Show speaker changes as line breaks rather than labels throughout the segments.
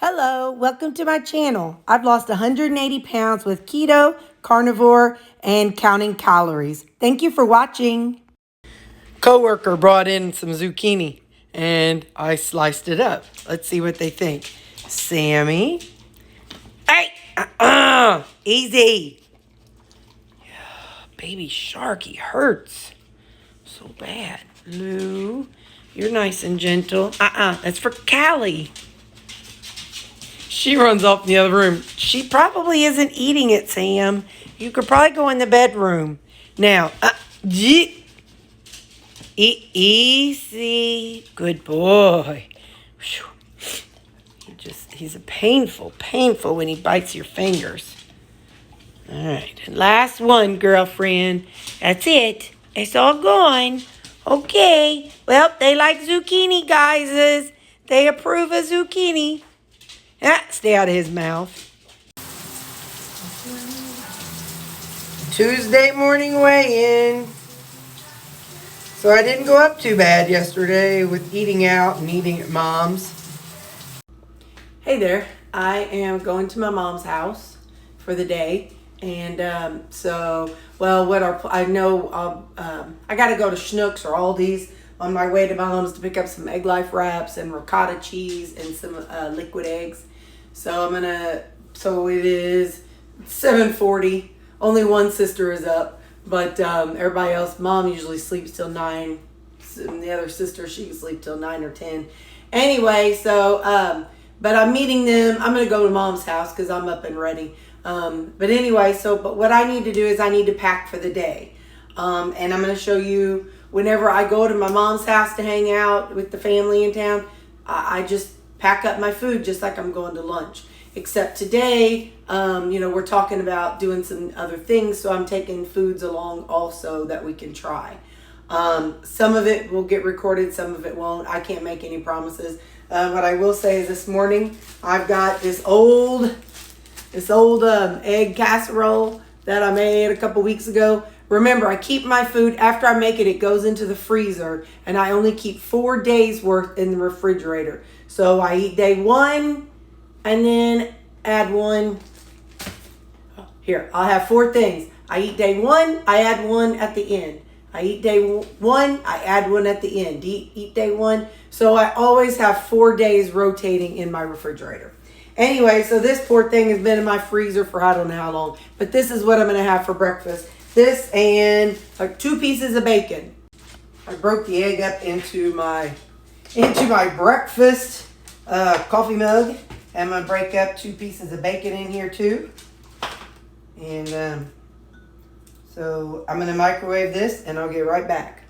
Hello, welcome to my channel. I've lost 180 pounds with keto, carnivore, and counting calories. Thank you for watching. Coworker brought in some zucchini and I sliced it up. Let's see what they think. Sammy. Hey, easy. Baby Sharky hurts so bad. Lou, you're nice and gentle. That's for Callie. She runs off in the other room. She probably isn't eating it, Sam. You could probably go in the bedroom. Now, easy. Good boy. He's a painful when he bites your fingers. All right, last one, girlfriend. That's it. It's all gone. Okay. Well, they like zucchini, guys. They approve of zucchini. Stay out of his mouth. Tuesday morning weigh-in. So I didn't go up too bad yesterday with eating out and eating at Mom's. Hey there. I am going to my mom's house for the day. And I got to go to Schnucks or Aldi's on my way to Mom's to pick up some Egg Life wraps and ricotta cheese and some liquid eggs. So it is 7:40. Only one sister is up, but everybody else, Mom usually sleeps till 9. And the other sister, she can sleep till 9 or 10. Anyway, but I'm meeting them. I'm going to go to Mom's house because I'm up and ready. But what I need to do is I need to pack for the day. And I'm going to show you whenever I go to my mom's house to hang out with the family in town, I just pack up my food just like I'm going to lunch. Except today, we're talking about doing some other things, so I'm taking foods along also that we can try. Some of it will get recorded, some of it won't. I can't make any promises. What I will say is this morning, I've got this old egg casserole that I made a couple weeks ago. Remember, I keep my food, after I make it, it goes into the freezer, and I only keep 4 days worth in the refrigerator. So I eat day 1, and then add 1. Here, I'll have 4 things. I eat day 1, I add 1 at the end. I eat day 1, I add 1 at the end. Eat day 1. So I always have 4 days rotating in my refrigerator. Anyway, so this poor thing has been in my freezer for I don't know how long. But this is what I'm going to have for breakfast. This and like 2 pieces of bacon. I broke the egg up into my breakfast coffee mug. I'm going to break up 2 pieces of bacon in here too. And so I'm going to microwave this and I'll get right back.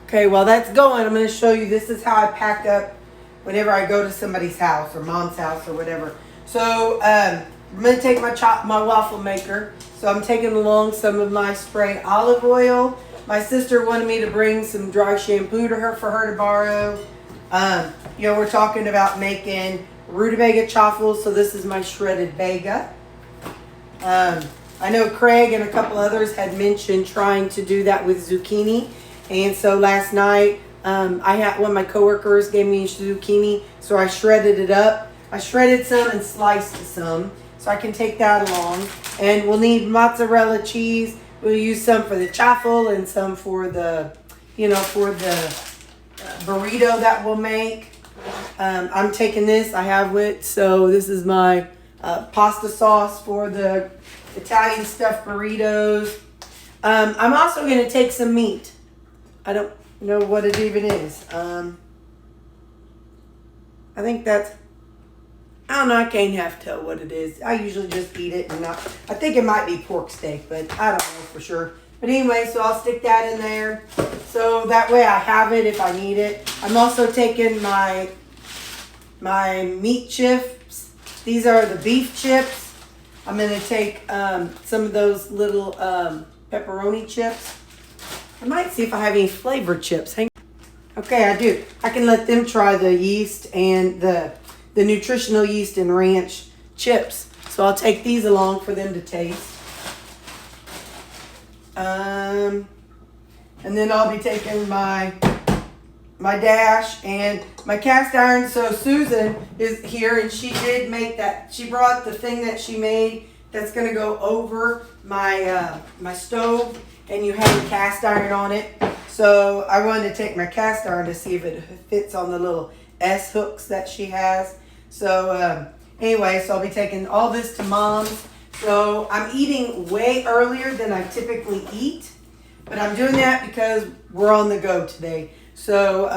Okay, while that's going, I'm going to show you, this is how I pack up whenever I go to somebody's house or Mom's house or whatever. So I'm going to take my waffle maker. So I'm taking along some of my spray olive oil. My sister wanted me to bring some dry shampoo to her for her to borrow. We're talking about making rutabaga chaffles. So this is my shredded vega. I know Craig and a couple others had mentioned trying to do that with zucchini. And so last night, one of my coworkers gave me zucchini, so I shredded it up. I shredded some and sliced some, so I can take that along. And we'll need mozzarella cheese. We'll use some for the chaffle and some for the burrito that we'll make. I'm taking this. I have it. So this is my pasta sauce for the Italian stuffed burritos. I'm also going to take some meat. I don't know what it even is. I think I don't know, I can't have to tell what it is. I usually just eat it I think it might be pork steak, but I don't know for sure. But anyway, so I'll stick that in there. So that way I have it if I need it. I'm also taking my meat chips. These are the beef chips. I'm going to take some of those little pepperoni chips. I might see if I have any flavored chips. Okay, I do. I can let them try the yeast and the nutritional yeast and ranch chips. So I'll take these along for them to taste. And then I'll be taking my my dash and my cast iron. So Susan is here, and she did make that. She brought the thing that she made that's going to go over my my stove, and you have a cast iron on it. So I wanted to take my cast iron to see if it fits on the little S hooks that she has. So anyway, so I'll be taking all this to Mom's. So I'm eating way earlier than I typically eat, but I'm doing that because we're on the go today. So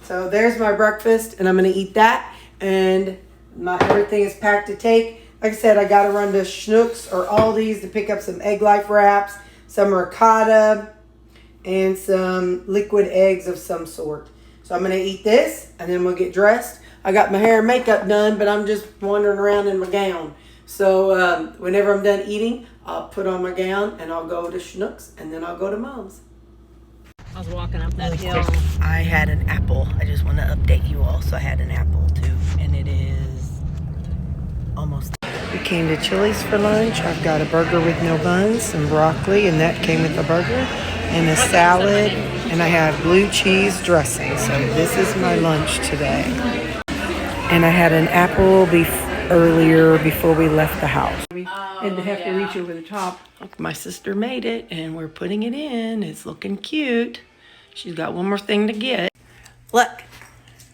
so there's my breakfast, and I'm gonna eat that, and my everything is packed to take. Like I said, I gotta run to Schnucks or Aldi's to pick up some Egg Life wraps, some ricotta, and some liquid eggs of some sort. So I'm gonna eat this, and then we'll get dressed. I got my hair and makeup done, but I'm just wandering around in my gown. So whenever I'm done eating, I'll put on my gown and I'll go to Schnucks, and then I'll go to Mom's.
I was walking up that hill.
I had an apple. I just want to update you all. So I had an apple too, and it is almost. We came to Chili's for lunch. I've got a burger with no buns, some broccoli, and that came with the burger, and a salad, and I have blue cheese dressing. So this is my lunch today. And I had an apple earlier before we left the house. And to have to reach over the top. My sister made it, and we're putting it in. It's looking cute. She's got one more thing to get. Look,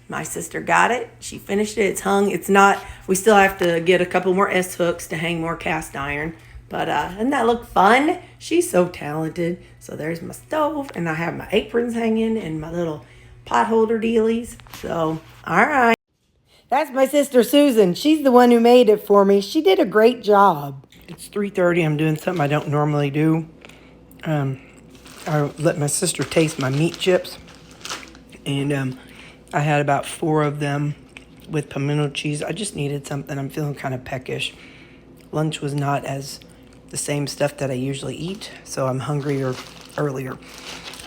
my sister got it. She finished it. It's hung. It's not, we still have to get a couple more S hooks to hang more cast iron. But doesn't that look fun? She's so talented. So there's my stove, and I have my aprons hanging and my little pot holder dealies. So, all right. That's my sister Susan. She's the one who made it for me. She did a great job. It's 3:30. I'm doing something I don't normally do. I let my sister taste my meat chips. And I had about 4 of them with pimento cheese. I just needed something. I'm feeling kind of peckish. Lunch was not as the same stuff that I usually eat, so I'm hungrier earlier.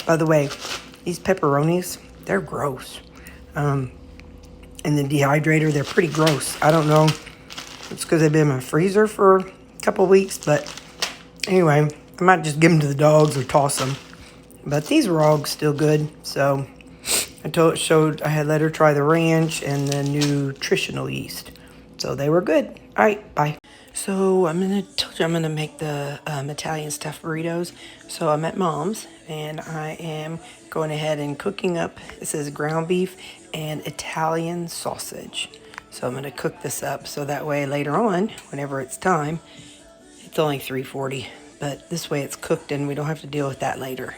By the way, these pepperonis, they're gross. And the dehydrator, they're pretty gross. I don't know. It's because they've been in my freezer for a couple weeks, but anyway, I might just give them to the dogs or toss them. But these were all still good, so I had let her try the ranch and the nutritional yeast. So they were good. All right, bye. So I'm gonna make the Italian stuffed burritos. So I'm at Mom's, and I am going ahead and cooking up. This is ground beef and Italian sausage. So I'm gonna cook this up so that way later on, whenever it's time, it's only 3:40, but this way it's cooked and we don't have to deal with that later.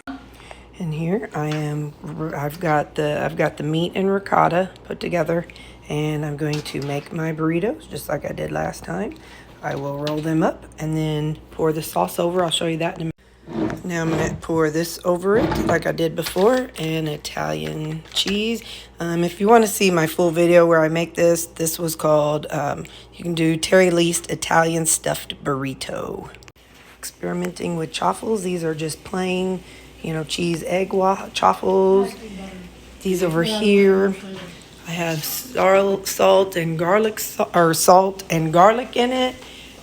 And here I've got the meat and ricotta put together, and I'm going to make my burritos just like I did last time. I will roll them up and then pour the sauce over. I'll show you that in a minute. Now I'm going to pour this over it like I did before, and Italian cheese. If you want to see my full video where I make this was called, you can do Terry Least Italian Stuffed Burrito. Experimenting with chaffles. These are just plain, cheese egg chaffles. These over here, I have salt and garlic in it.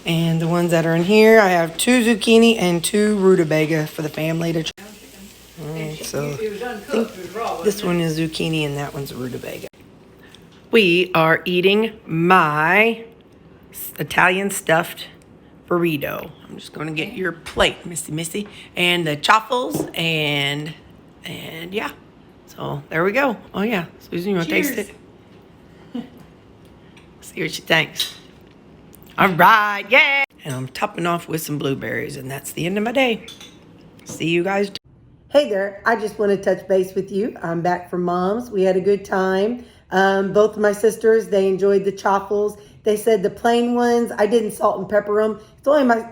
And the ones that are in here, I have 2 zucchini and 2 rutabaga for the family to try. So this one is zucchini and that one's rutabaga. We are eating my Italian stuffed burrito. I'm just going to get your plate, Missy, and the chaffles, and yeah. So there we go. Oh yeah, Susan, you want to taste it? See what she thinks. All right, yeah. And I'm topping off with some blueberries, and that's the end of my day. See you guys. Hey there, I just want to touch base with you. I'm back from Mom's. We had a good time. Both of my sisters, they enjoyed the chaffles. They said the plain ones, I didn't salt and pepper them.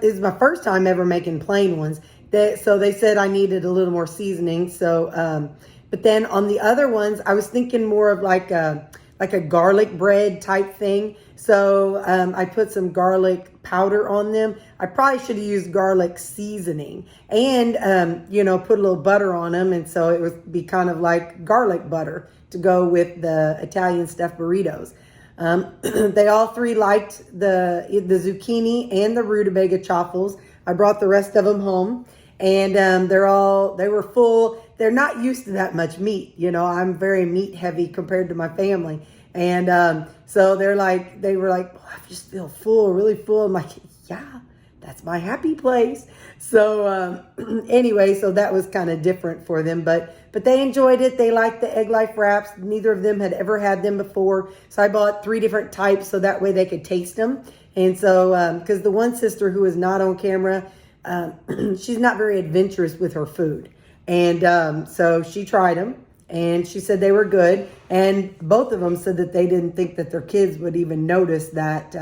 It's my first time ever making plain ones. So they said I needed a little more seasoning. So, but then on the other ones, I was thinking more of like a garlic bread type thing. So I put some garlic powder on them. I probably should have used garlic seasoning and, put a little butter on them. And so it would be kind of like garlic butter to go with the Italian stuffed burritos. They all 3 liked the zucchini and the rutabaga chaffles. I brought the rest of them home. And they were full. They're not used to that much meat. You know, I'm very meat heavy compared to my family. And so they were like, oh, I just feel full, really full. I'm like, yeah, that's my happy place. So anyway, so that was kind of different for them, but they enjoyed it. They liked the Egg Life wraps. Neither of them had ever had them before. So I bought 3 different types so that way they could taste them. And so, because the one sister who is not on camera, she's not very adventurous with her food. And so she tried them and she said they were good. And both of them said that they didn't think that their kids would even notice that,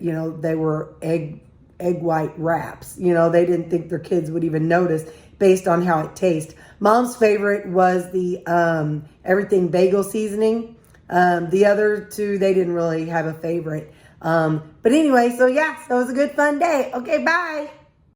you know, they were egg white wraps. You know, they didn't think their kids would even notice based on how it tastes. Mom's favorite was the everything bagel seasoning. The other 2, they didn't really have a favorite. But anyway, so yeah, so it was a good fun day. Okay, bye.